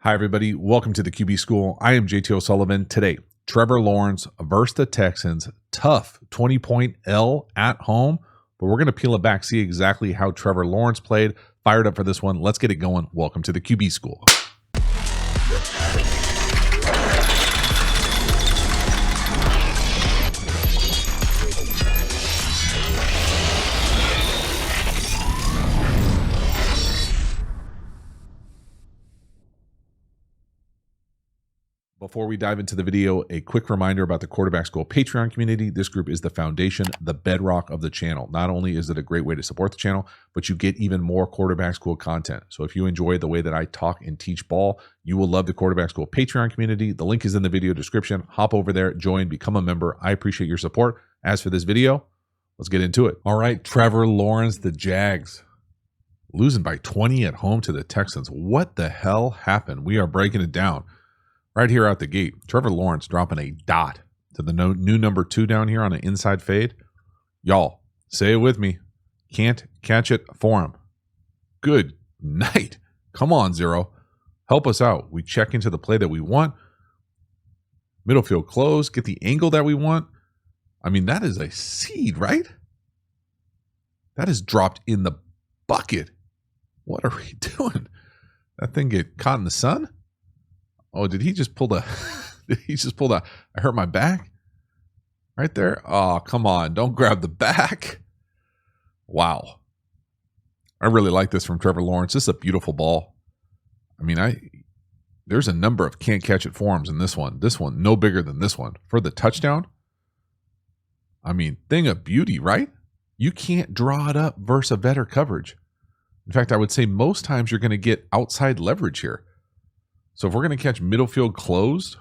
Hi, everybody. Welcome to the QB School. I am JT O'Sullivan. Today, Trevor Lawrence versus the Texans. Tough 20-point L at home, but we're going to peel it back, see exactly how Trevor Lawrence played. Fired up for this one. Let's get it going. Welcome to the QB School. Before we dive into the video, a quick reminder about the Quarterback School Patreon community. This group is the foundation, the bedrock of the channel. Not only is it a great way to support the channel, but you get even more Quarterback School content. So if you enjoy the way that I talk and teach ball, you will love the Quarterback School Patreon community. The link is in the video description. Hop over there, join, become a member. I appreciate your support. As for this video, let's get into it. All right, Trevor Lawrence, the Jags, losing by 20 at home to the Texans. What the hell happened? We are breaking it down. Right here out the gate, Trevor Lawrence dropping a dot to the new number 2 down here on an inside fade. Y'all, say it with me. Can't catch it for him. Good night. Come on, Zero. Help us out. We check into the play that we want. Middle field close. Get the angle that we want. I mean, that is a seed, right? That is dropped in the bucket. What are we doing? That thing get caught in the sun? Oh, did he just pull the I hurt my back right there? Oh, come on. Don't grab the back. Wow. I really like this from Trevor Lawrence. This is a beautiful ball. I mean, there's a number of can't catch it forms in this one. This one, no bigger than this one. For the touchdown, I mean, thing of beauty, right? You can't draw it up versus a better coverage. In fact, I would say most times you're going to get outside leverage here. So if we're going to catch middle field closed,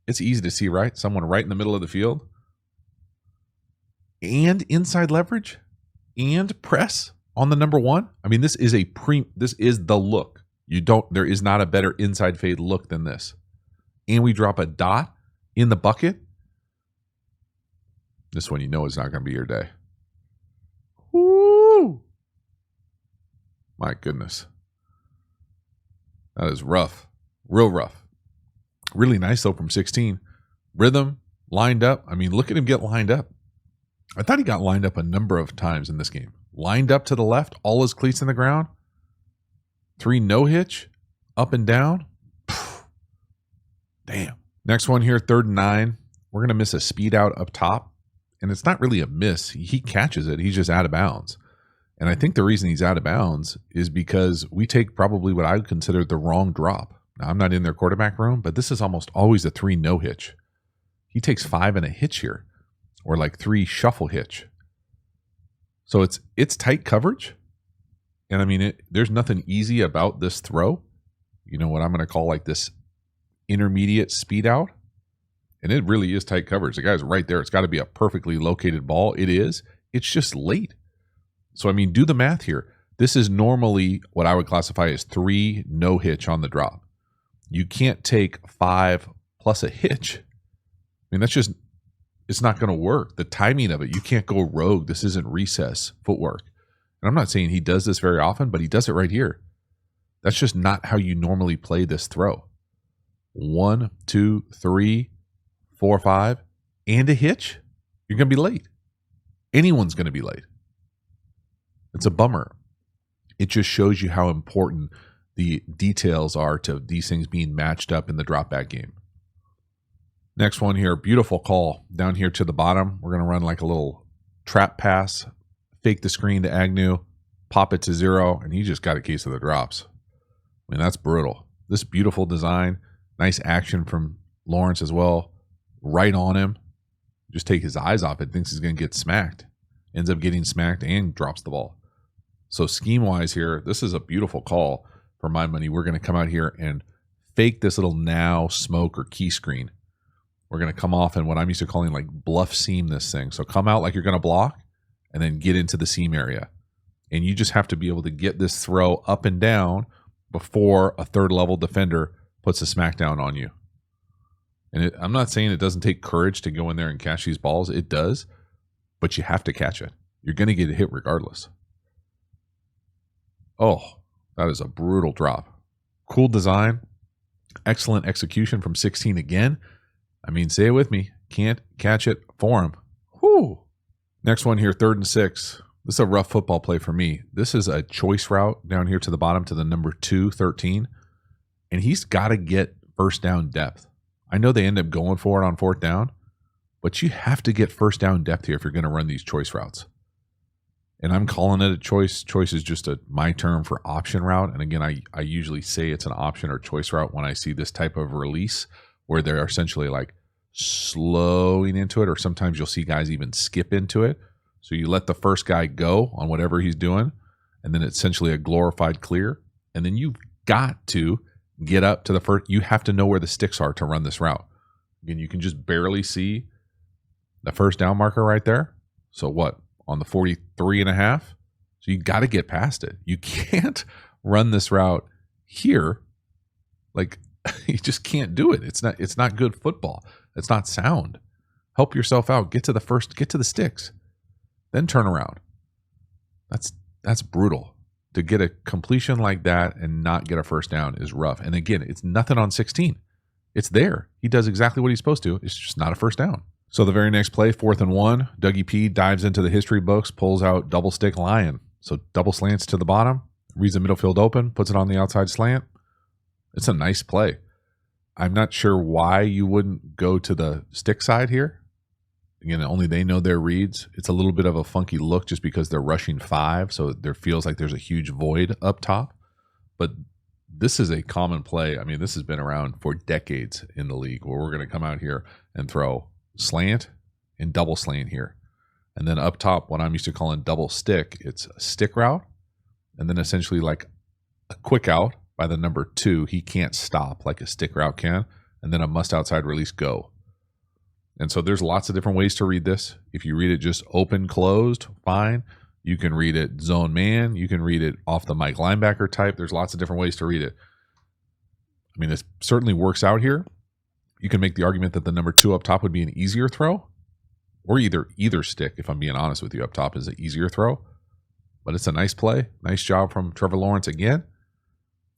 it's easy to see, right? Someone right in the middle of the field. And inside leverage and press on the number 1. I mean, this is the look. There is not a better inside fade look than this. And we drop a dot in the bucket. This one, you know, is not going to be your day. Woo! My goodness. That is rough. Real rough. Really nice, though, from 16. Rhythm, lined up. I mean, look at him get lined up. I thought he got lined up a number of times in this game. Lined up to the left, all his cleats in the ground. 3 no-hitch, up and down. Damn. Next one here, 3rd and 9. We're going to miss a speed out up top. And it's not really a miss. He catches it. He's just out of bounds. And I think the reason he's out of bounds is because we take probably what I would consider the wrong drop. Now, I'm not in their quarterback room, but this is almost always a 3 no hitch. He takes 5 and a hitch here, or like 3 shuffle hitch. So it's tight coverage. And I mean, there's nothing easy about this throw. You know what I'm going to call like this intermediate speed out. And it really is tight coverage. The guy's right there. It's got to be a perfectly located ball. It is. It's just late. So, I mean, do the math here. This is normally what I would classify as 3 no hitch on the drop. You can't take 5 plus a hitch. I mean, it's not going to work. The timing of it, you can't go rogue. This isn't recess footwork. And I'm not saying he does this very often, but he does it right here. That's just not how you normally play this throw. 1, 2, 3, 4, 5, and a hitch. You're going to be late. Anyone's going to be late. It's a bummer. It just shows you how important the details are to these things being matched up in the drop back game. Next one here, beautiful call down here to the bottom. We're going to run like a little trap pass, fake the screen to Agnew, pop it to Zero, and he just got a case of the drops. I mean, that's brutal. This beautiful design, nice action from Lawrence as well. Right on him. Just take his eyes off it, thinks he's going to get smacked. Ends up getting smacked and drops the ball. So scheme-wise here, this is a beautiful call for my money. We're going to come out here and fake this little now smoke or key screen. We're going to come off in what I'm used to calling like bluff seam this thing. So come out like you're going to block and then get into the seam area. And you just have to be able to get this throw up and down before a 3rd level defender puts a smackdown on you. And I'm not saying it doesn't take courage to go in there and catch these balls. It does, but you have to catch it. You're going to get a hit regardless. Oh, that is a brutal drop. Cool design. Excellent execution from 16 again. I mean, say it with me. Can't catch it for him. Whew. Next one here, 3rd and 6. This is a rough football play for me. This is a choice route down here to the bottom to the number 2, 13. And he's got to get first down depth. I know they end up going for it on 4th down, but you have to get first down depth here if you're going to run these choice routes. And I'm calling it a choice. Choice is just my term for option route. And again, I usually say it's an option or choice route when I see this type of release where they're essentially like slowing into it, or sometimes you'll see guys even skip into it. So you let the first guy go on whatever he's doing, and then it's essentially a glorified clear. And then you've got to get up to the first. You have to know where the sticks are to run this route. Again, you can just barely see the first down marker right there. So what? On the 43.5. So you got to get past it. You can't run this route here. Like, you just can't do it. It's not good football. It's not sound. Help yourself out. Get to the sticks. Then turn around. That's brutal. To get a completion like that and not get a first down is rough. And again, it's nothing on 16. It's there. He does exactly what he's supposed to. It's just not a first down. So the very next play, 4th and 1, Dougie P dives into the history books, pulls out double stick lion. So double slants to the bottom, reads the middle field open, puts it on the outside slant. It's a nice play. I'm not sure why you wouldn't go to the stick side here. Again, only they know their reads. It's a little bit of a funky look just because they're rushing 5, so there feels like there's a huge void up top. But this is a common play. I mean, this has been around for decades in the league where we're going to come out here and throw slant and double slant here. And then up top, what I'm used to calling double stick, it's a stick route. And then essentially like a quick out by the number 2. He can't stop like a stick route can. And then a must outside release go. And so there's lots of different ways to read this. If you read it just open, closed, fine. You can read it zone man. You can read it off the Mike linebacker type. There's lots of different ways to read it. I mean, this certainly works out here. You can make the argument that the number 2 up top would be an easier throw, or either stick, if I'm being honest with you, up top is an easier throw. But it's a nice play. Nice job from Trevor Lawrence again.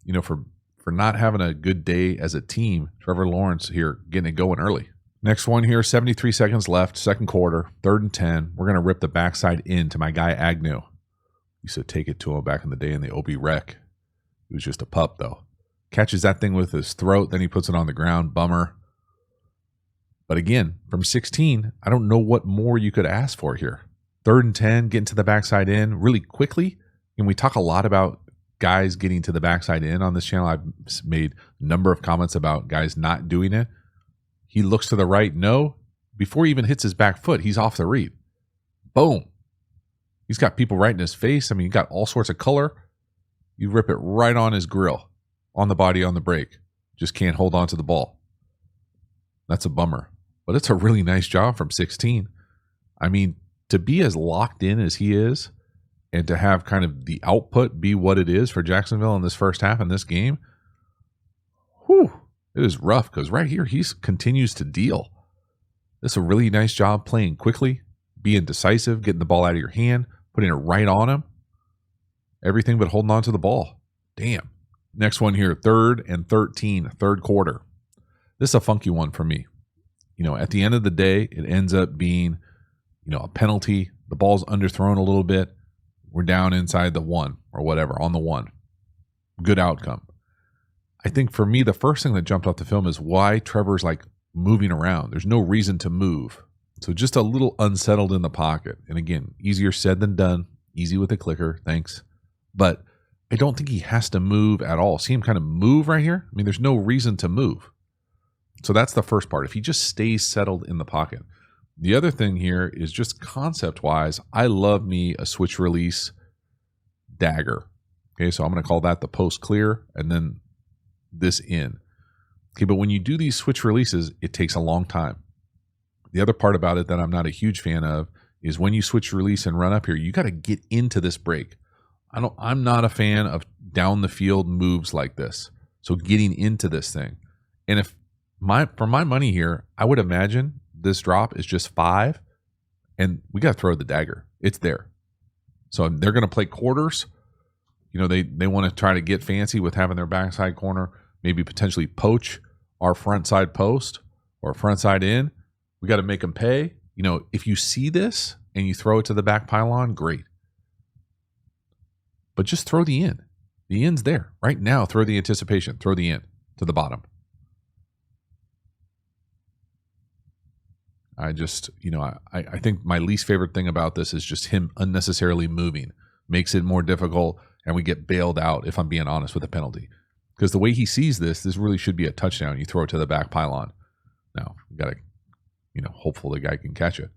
You know, for not having a good day as a team, Trevor Lawrence here getting it going early. Next one here, 73 seconds left, 2nd quarter, 3rd and 10. We're going to rip the backside in to my guy Agnew. Used to take it to him back in the day in the OB rec. He was just a pup, though. Catches that thing with his throat, then he puts it on the ground. Bummer. But again, from 16, I don't know what more you could ask for here. 3rd and 10, getting to the backside in really quickly. And we talk a lot about guys getting to the backside in on this channel. I've made a number of comments about guys not doing it. He looks to the right. No. Before he even hits his back foot, he's off the read. Boom. He's got people right in his face. I mean, you got all sorts of color. You rip it right on his grill, on the body, on the break. Just can't hold on to the ball. That's a bummer. But it's a really nice job from 16. I mean, to be as locked in as he is and to have kind of the output be what it is for Jacksonville in this first half in this game, whew, it is rough because right here he continues to deal. It's a really nice job playing quickly, being decisive, getting the ball out of your hand, putting it right on him. Everything but holding on to the ball. Damn. Next one here, 3rd and 13, 3rd quarter. This is a funky one for me. You know, at the end of the day, it ends up being, you know, a penalty. The ball's underthrown a little bit. We're down inside the 1 or whatever, on the 1. Good outcome. I think for me, the first thing that jumped off the film is why Trevor's like moving around. There's no reason to move. So just a little unsettled in the pocket. And again, easier said than done. Easy with a clicker. Thanks. But I don't think he has to move at all. See him kind of move right here? I mean, there's no reason to move. So that's the first part. If he just stays settled in the pocket. The other thing here is just concept-wise, I love me a switch release dagger. Okay, so I'm going to call that the post clear and then this in. Okay, but when you do these switch releases, it takes a long time. The other part about it that I'm not a huge fan of is when you switch release and run up here, you got to get into this break. I'm not a fan of down the field moves like this. So getting into this thing. And if for my money here, I would imagine this drop is just 5 and we got to throw the dagger. It's there. So they're going to play quarters. they want to try to get fancy with having their backside corner, maybe potentially poach our front side post or front side in. We got to make them pay. If you see this and you throw it to the back pylon, great. But just throw the in. The in's there right now. Throw the anticipation. Throw the in to the bottom. I just, I think my least favorite thing about this is just him unnecessarily moving. Makes it more difficult, and we get bailed out, if I'm being honest, with a penalty. Because the way he sees this really should be a touchdown. You throw it to the back pylon. Now, you got to, hopeful the guy can catch it.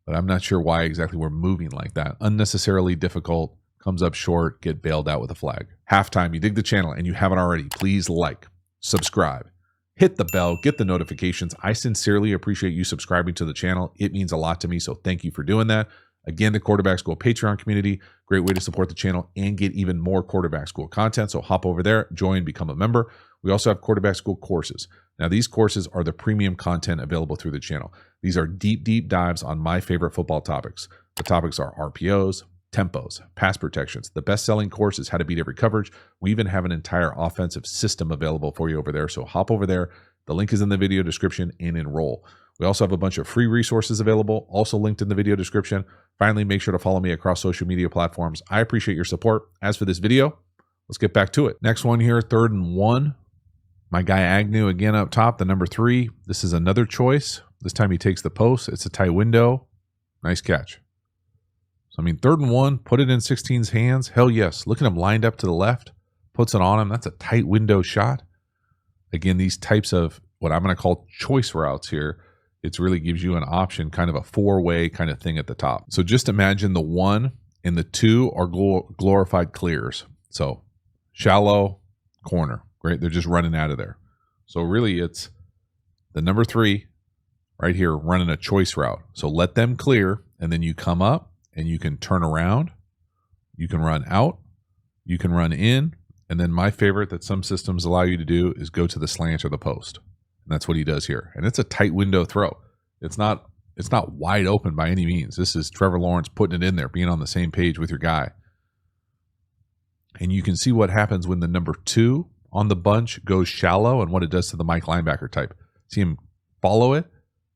But I'm not sure why exactly we're moving like that. Unnecessarily difficult, comes up short, get bailed out with a flag. Halftime, you dig the channel and you haven't already, please like, subscribe, hit the bell, get the notifications. I sincerely appreciate you subscribing to the channel. It means a lot to me, so thank you for doing that. Again, the Quarterback School Patreon community, great way to support the channel and get even more Quarterback School content. So hop over there, join, become a member. We also have Quarterback School courses. Now, these courses are the premium content available through the channel. These are deep, deep dives on my favorite football topics. The topics are RPOs, tempos, pass protections. The best-selling course is how to beat every coverage. We even have an entire offensive system available for you over there. So hop over there. The link is in the video description and enroll. We also have a bunch of free resources available, also linked in the video description. Finally, make sure to follow me across social media platforms. I appreciate your support. As for this video, let's get back to it. Next one here, 3rd and 1. My guy Agnew again up top, the number 3. This is another choice. This time he takes the post. It's a tight window. Nice catch. So, 3rd and 1, put it in 16's hands. Hell yes. Look at him lined up to the left. Puts it on him. That's a tight window shot. Again, these types of what I'm going to call choice routes here, it really gives you an option, kind of a 4-way kind of thing at the top. So just imagine the 1 and the 2 are glorified clears. So shallow corner, right? They're just running out of there. So really it's the number 3 right here running a choice route. So let them clear, and then you come up and you can turn around. You can run out. You can run in. And then my favorite that some systems allow you to do is go to the slant or the post. And that's what he does here. And it's a tight window throw. It's not wide open by any means. This is Trevor Lawrence putting it in there, being on the same page with your guy. And you can see what happens when the number 2 on the bunch goes shallow and what it does to the Mike linebacker type. See him follow it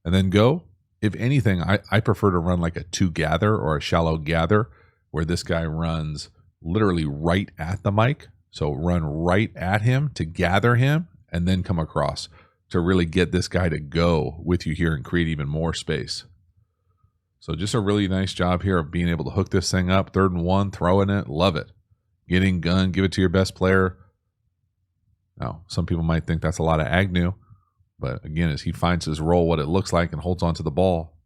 and then go. If anything, I prefer to run like a 2 gather or a shallow gather where this guy runs literally right at the Mike. So run right at him to gather him and then come across to really get this guy to go with you here and create even more space. So just a really nice job here of being able to hook this thing up. 3rd and 1, throwing it. Love it. Getting gun, give it to your best player. Now, some people might think that's a lot of Agnew. But again, as he finds his role, what it looks like, and holds on to the ball,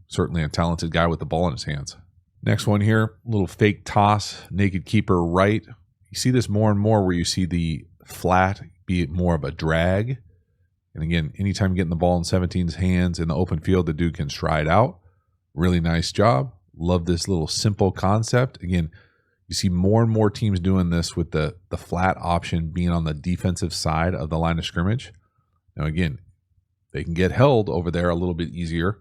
certainly a talented guy with the ball in his hands. Next one here, little fake toss, naked keeper right. You see this more and more where you see the flat be more of a drag. And again, anytime getting the ball in 17's hands in the open field, the dude can stride out. Really nice job. Love this little simple concept. Again, you see more and more teams doing this with the flat option being on the defensive side of the line of scrimmage. Now, again, they can get held over there a little bit easier,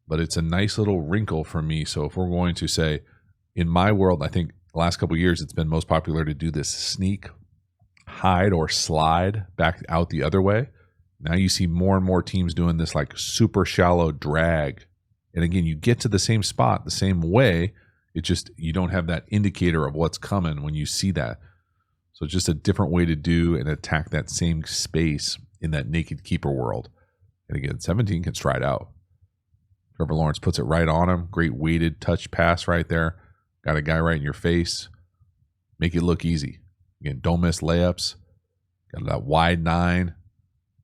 but it's a nice little wrinkle for me. So if we're going to say, in my world, I think the last couple of years, it's been most popular to do this sneak, hide, or slide back out the other way. Now you see more and more teams doing this like super shallow drag. And again, you get to the same spot the same way. It just, you don't have that indicator of what's coming when you see that. So it's just a different way to do and attack that same space in that naked keeper world. And again, 17 can stride out. Trevor Lawrence puts it right on him. Great weighted touch pass right there. Got a guy right in your face. Make it look easy. Again, don't miss layups. Got that wide 9.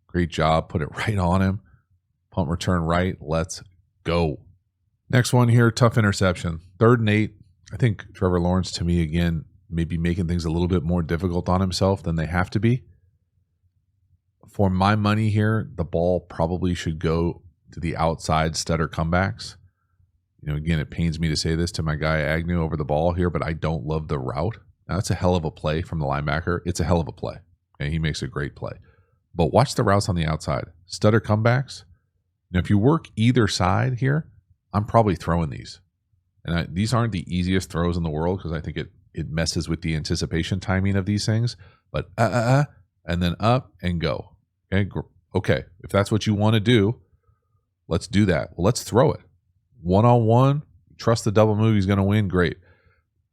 Great job. Put it right on him. Punt return right. Let's go. Next one here, tough interception. 3rd and 8. I think Trevor Lawrence, to me, again, maybe making things a little bit more difficult on himself than they have to be. For my money here, the ball probably should go to the outside stutter comebacks. Again, it pains me to say this to my guy Agnew over the ball here, but I don't love the route. Now, it's a hell of a play from the linebacker. It's a hell of a play, and he makes a great play. But watch the routes on the outside. Stutter comebacks. Now, if you work either side here, I'm probably throwing these. And these aren't the easiest throws in the world because I think it it messes with the anticipation timing of these things. But and then up and go. Okay, if that's what you want to do, let's do that. Well, let's throw it. One-on-one, trust the double move, he's going to win, great.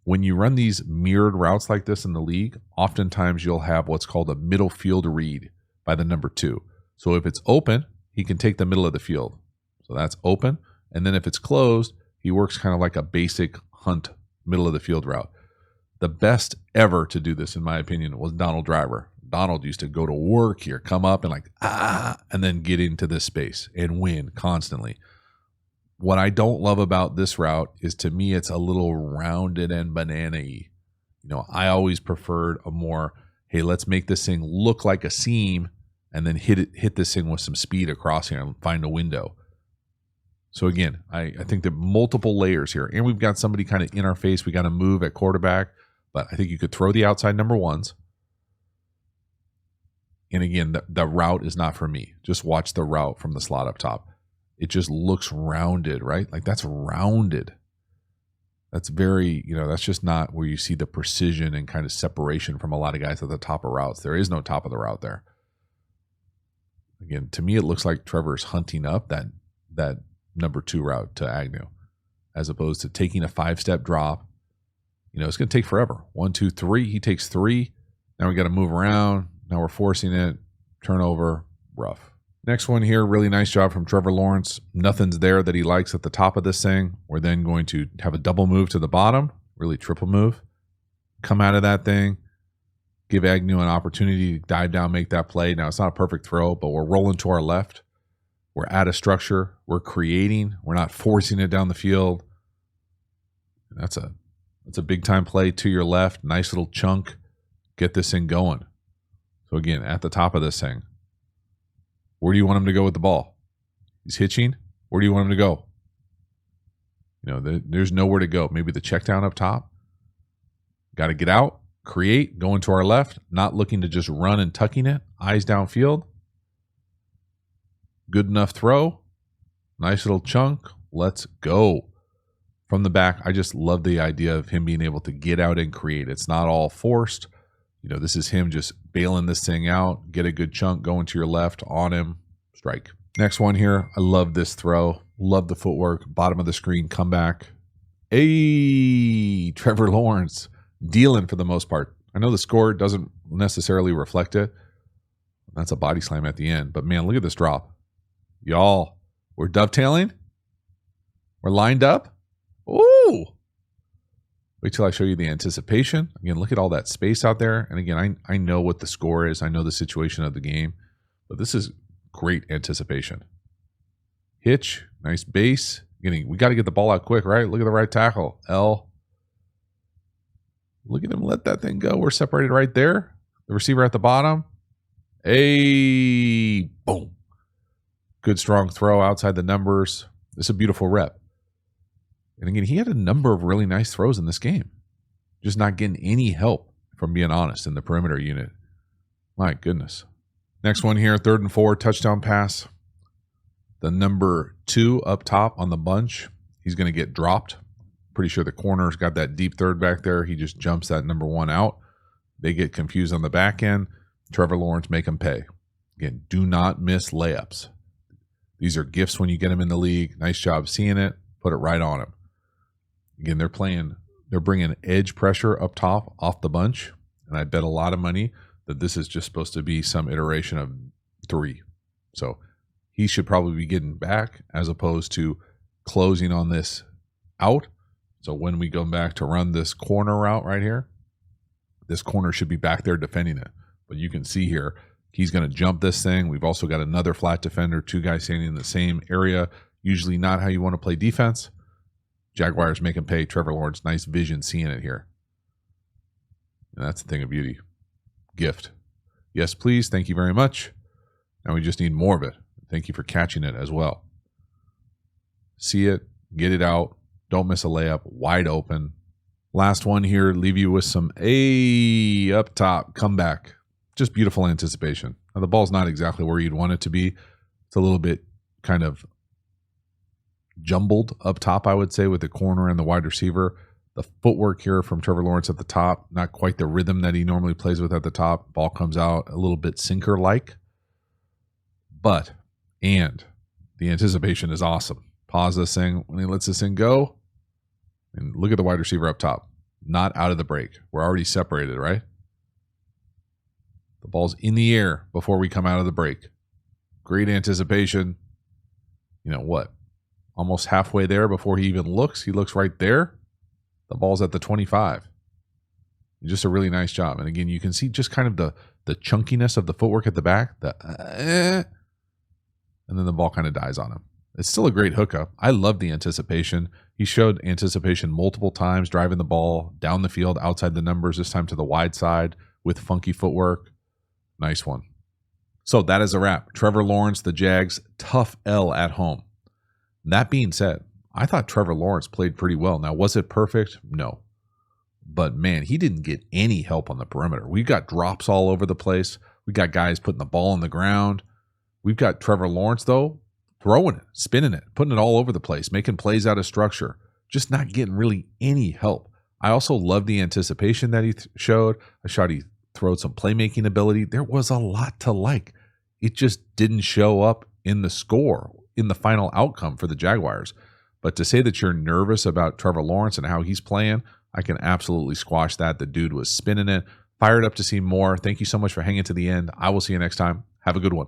When you run these mirrored routes like this in the league, oftentimes you'll have what's called a middle field read by the number 2. So if it's open, he can take the middle of the field. So that's open. And then if it's closed, he works kind of like a basic hunt middle of the field route. The best ever to do this, in my opinion, was Donald Driver. Donald used to go to work here, come up and and then get into this space and win constantly. What I don't love about this route is, to me, it's a little rounded and banana-y. I always preferred a more, hey, let's make this thing look like a seam and then hit this thing with some speed across here and find a window. So again, I think that multiple layers here, and we've got somebody kind of in our face. We got to move at quarterback, but I think you could throw the outside number 1s. And again, the route is not for me. Just watch the route from the slot up top. It just looks rounded, right? Like that's rounded. That's very, that's just not where you see the precision and kind of separation from a lot of guys at the top of routes. There is no top of the route there. Again, to me, it looks like Trevor's hunting up that number 2 route to Agnew, as opposed to taking a 5-step drop. It's going to take forever. 1, 2, 3. He takes 3. Now we got to move around. Now we're forcing it. Turnover. Rough. Next one here, really nice job from Trevor Lawrence. Nothing's there that he likes at the top of this thing. We're then going to have a double move to the bottom, really triple move. Come out of that thing, give Agnew an opportunity to dive down, make that play. Now, it's not a perfect throw, but we're rolling to our left. We're out of structure. We're creating. We're not forcing it down the field. That's a big-time play to your left. Nice little chunk. Get this thing going. So, again, at the top of this thing. Where do you want him to go with the ball? He's hitching. Where do you want him to go? There's nowhere to go. Maybe the check down up top. Got to get out, create, go into our left, not looking to just run and tucking it. Eyes downfield. Good enough throw. Nice little chunk. Let's go. From the back, I just love the idea of him being able to get out and create. It's not all forced. This is him just bailing this thing out, get a good chunk going to your left, on him, strike. Next one here, I love this throw. Love the footwork, bottom of the screen, comeback. Hey, Trevor Lawrence, dealing for the most part. I know the score doesn't necessarily reflect it. That's a body slam at the end, but man, look at this drop. Y'all, we're dovetailing. We're lined up. Ooh. Wait till I show you the anticipation. Again, look at all that space out there. And again, I know what the score is. I know the situation of the game. But this is great anticipation. Hitch, nice base. We got to get the ball out quick, right? Look at the right tackle. L. Look at him let that thing go. We're separated right there. The receiver at the bottom. Hey, boom. Good strong throw outside the numbers. This is a beautiful rep. And again, he had a number of really nice throws in this game. Just not getting any help, from being honest, in the perimeter unit. My goodness. Next one here, 3rd and 4, touchdown pass. The number 2 up top on the bunch, he's going to get dropped. Pretty sure the corner's got that deep third back there. He just jumps that number 1 out. They get confused on the back end. Trevor Lawrence, make them pay. Again, do not miss layups. These are gifts when you get them in the league. Nice job seeing it. Put it right on him. Again, they're bringing edge pressure up top off the bunch. And I bet a lot of money that this is just supposed to be some iteration of 3. So he should probably be getting back as opposed to closing on this out. So when we go back to run this corner route right here, this corner should be back there defending it. But you can see here, he's going to jump this thing. We've also got another flat defender, 2 guys standing in the same area. Usually not how you want to play defense. Jaguars make him pay. Trevor Lawrence, nice vision seeing it here. And that's a thing of beauty. Gift. Yes, please. Thank you very much. Now we just need more of it. Thank you for catching it as well. See it. Get it out. Don't miss a layup. Wide open. Last one here. Leave you with some up top. Comeback. Just beautiful anticipation. Now the ball's not exactly where you'd want it to be. It's a little bit kind of jumbled up top, I would say, with the corner and the wide receiver. The footwork here from Trevor Lawrence at the top, not quite the rhythm that he normally plays with at the top. Ball comes out a little bit sinker-like. And the anticipation is awesome. Pause this thing when he lets this thing go. And look at the wide receiver up top. Not out of the break. We're already separated, right? The ball's in the air before we come out of the break. Great anticipation. You know what? Almost halfway there before he even looks. He looks right there. The ball's at the 25. Just a really nice job. And again, you can see just kind of the chunkiness of the footwork at the back. And then the ball kind of dies on him. It's still a great hookup. I love the anticipation. He showed anticipation multiple times, driving the ball down the field, outside the numbers, this time to the wide side with funky footwork. Nice one. So that is a wrap. Trevor Lawrence, the Jags, tough L at home. That being said, I thought Trevor Lawrence played pretty well. Now, was it perfect? No. But, man, he didn't get any help on the perimeter. We got drops all over the place. We got guys putting the ball on the ground. We've got Trevor Lawrence, though, throwing it, spinning it, putting it all over the place, making plays out of structure, just not getting really any help. I also love the anticipation that he showed. I shot he throwed some playmaking ability. There was a lot to like. It just didn't show up in the score, in the final outcome for the Jaguars. But to say that you're nervous about Trevor Lawrence and how he's playing, I can absolutely squash that. The dude was spinning it. Fired up to see more. Thank you so much for hanging to the end. I will see you next time. Have a good one.